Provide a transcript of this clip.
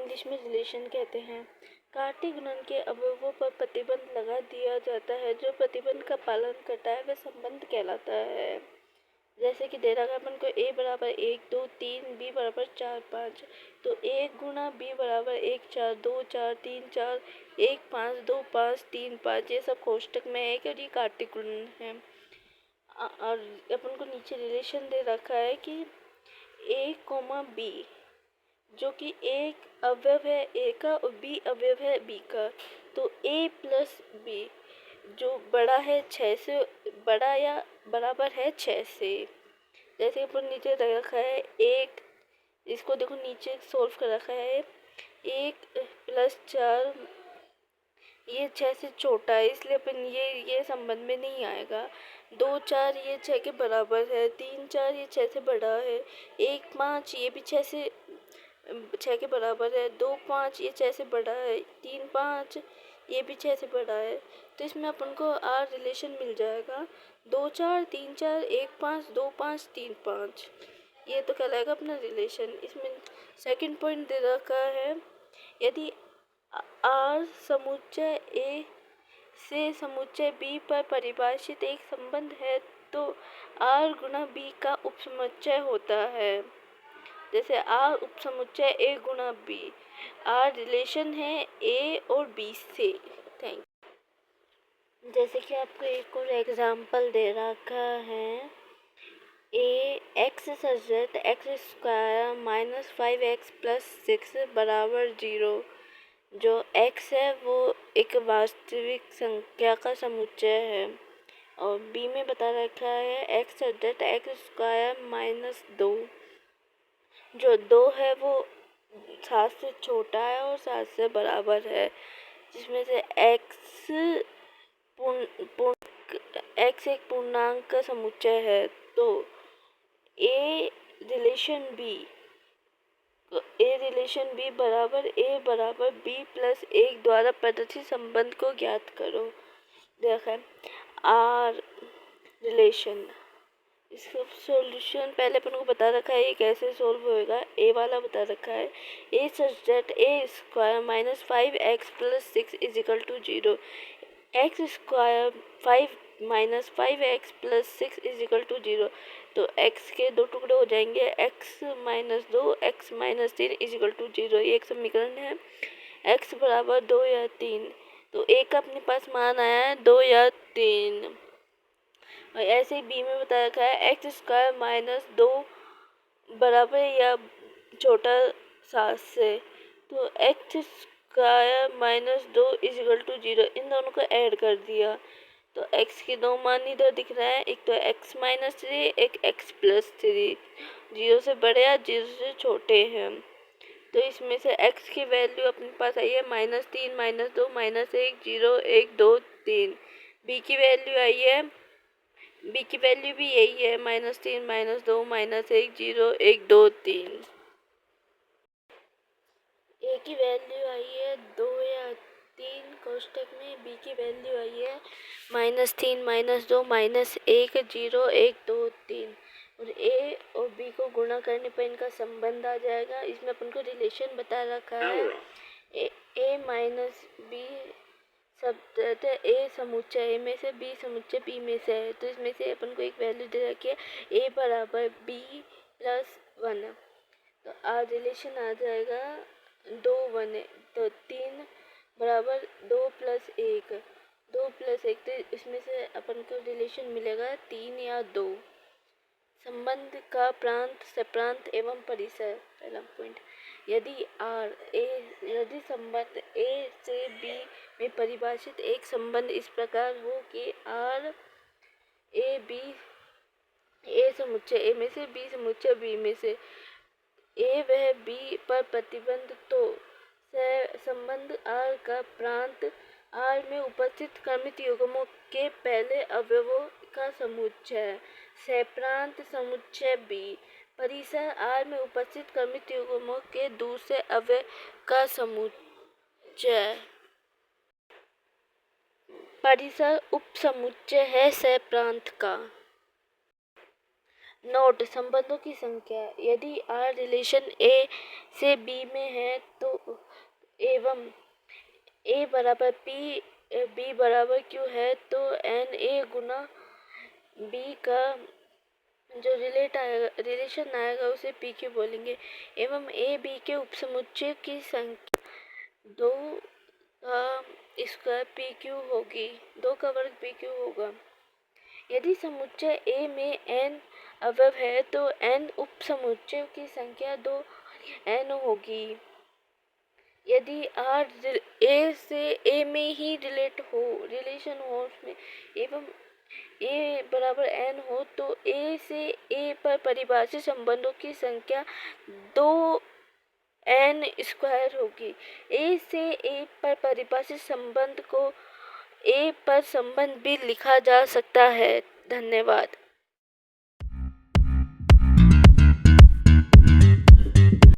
English में relation कहते हैं। कार्तीय गुणन के अवयवों पर प्रतिबंध लगा दिया जाता है। जो प्रतिबंध का पालन करता है वह संबंध कहलाता है। जैसे कि दे रखा है अपन को a बराबर 1 2 3 b बराबर 4 5, तो 1 गुणा b बराबर 1 4 2 4 3 4 1 5 2 5 3 5, ये सब कोष्टक में है और ये कार्तीय गुणन है। और अपन को नीचे रिलेशन दे रखा है कि a, b, जो कि एक अवयव है a का और b अवयव है b का, तो a प्लस b जो बड़ा है 6 से, बड़ा या बराबर है 6 से। जैसे अपन नीचे दे रखा है एक, इसको देखो नीचे सोल्व कर रखा है 1 प्लस 4, ये 6 से छोटा है इसलिए अपन ये संबंध में नहीं आएगा। 2 4 ये 6 के बराबर है, 3 4 ये 6 से बड़ा है, 1 5 ये भी 6 के बराबर है, 2 5 ये 6 से बड़ा है, 3 5 ये भी 6 से बड़ा है। तो इसमें अपन को आर रिलेशन मिल जाएगा 2 4 3 4 1 5 2 5 3 5, ये तो कहलाएगा अपना रिलेशन। इसमें सेकंड पॉइंट दे रखा है यदि आर समुच्चय ए से समुच्चय बी पर परिभाषित एक संबंध है तो आर गुणा बी का उपसमुच्चय होता है। जैसे आर उपसमुच्चय ए गुणा बी, आर रिलेशन है ए और बी से। Thank you. जैसे कि आपको एक और एग्जांपल दे रखा है a x such that x square minus 5x plus 6 बराबर 0। जो x है वो एक वास्तविक संख्या का समुच्चय है। और b में बता रखा है x such that x square minus 2, जो 2 है वो 7 से छोटा है और 7 से बराबर है, जिसमें से x एक पूर्णांक का समुच्चय है। तो ए रिलेशन बी बराबर बी प्लस 1 द्वारा प्रदर्शित संबंध को ज्ञात करो। देखा आर रिलेशन, इसका सॉल्यूशन पहले अपन को बता रखा है ये कैसे सोल्व होएगा। ए वाला बता रखा है a such that A square minus 5x plus 6 is equal to 0। X square 5 minus 5x plus 6 is equal to 0। तो x के दो टुकड़े हो जाएंगे, x minus 2 x minus 3 is equal to 0। ये एक समीकरण है। x बराबर 2 या 3, तो a का अपने पास मान आया है 2 या 3। और ऐसे ही b में बता रखा है एक्स स्क्वायर माइनस 2 बराबर या छोटा 7 से, तो X square minus 2 is equal to 0। इन दोनों को ऐड कर दिया तो x के दो मान इधर दिख रहे हैं, एक तो x माइनस 3 एक x प्लस 3, 0 से बड़े या 0 से छोटे हैं। तो इसमें से x की वैल्यू अपने पास आई है माइनस 3 माइनस 2 माइनस 1 0 1 2 3। b की वैल्यू आई है, b की वैल्यू भी यही है माइनस 3 माइनस 2 माइनस 1 0 1 2 3। ए की वैल्यू आई है 2 या 3 कोष्टक में, बी की वैल्यू आई है माइनस 3 माइनस 2 माइनस 1 0 1 2 3। और ए और बी को गुणा करने पर इनका संबंध आ जाएगा। इसमें अपन को रिलेशन बता रखा है ए माइनस बी सब ए समुच्चय ए में से बी समुच्चय बी में से है। तो इसमें से अपन को एक वैल्यू दे रखी है ए बराबर बी प्लस 1, तो आर रिलेशन आ जाएगा 2 1, तो 3 बराबर 2 प्लस 1 तो इसमें से अपन को रिलेशन मिलेगा 3 या 2। संबंध का प्रांत सप्रांत एवं परिसर। पहला पॉइंट, यदि संबंध ए से बी में परिभाषित एक संबंध इस प्रकार हो कि आर ए समुच्चय ए में से बी समुच्चय बी में से ए वह बी पर प्रतिबंध, तो संबंध आर का प्रांत आर में उपस्थित क्रमित युग्मों के पहले अवयवों का समुच्चय, सप्रांत समुच्चय बी, परिसर आर में उपस्थित क्रमित युग्मों के दूसरे अवयव का समुच्चय। परिसर उपसमुच्चय है सप्रांत का। नोट संबंधों की संख्या। यदि R रिलेशन A से B में है तो एवं A बराबर P B बराबर Q है तो NA गुना B का जो रिलेशन आएगा उसे PQ बोलेंगे। एवं A B के उपसमुच्चय की संख्या 2 का स्क्वायर PQ होगी, 2 का वर्ग PQ होगा। यदि समुच्चय A में n अवयव है तो n उपसमुच्चयों की संख्या 2n होगी। यदि R A से A में ही रिलेशन हो उसमें एवं A बराबर n हो तो A से A पर परिभाषित संबंधों की संख्या 2n स्क्वायर होगी। A से A पर परिभाषित संबंध को A पर संबंध भी लिखा जा सकता है। धन्यवाद।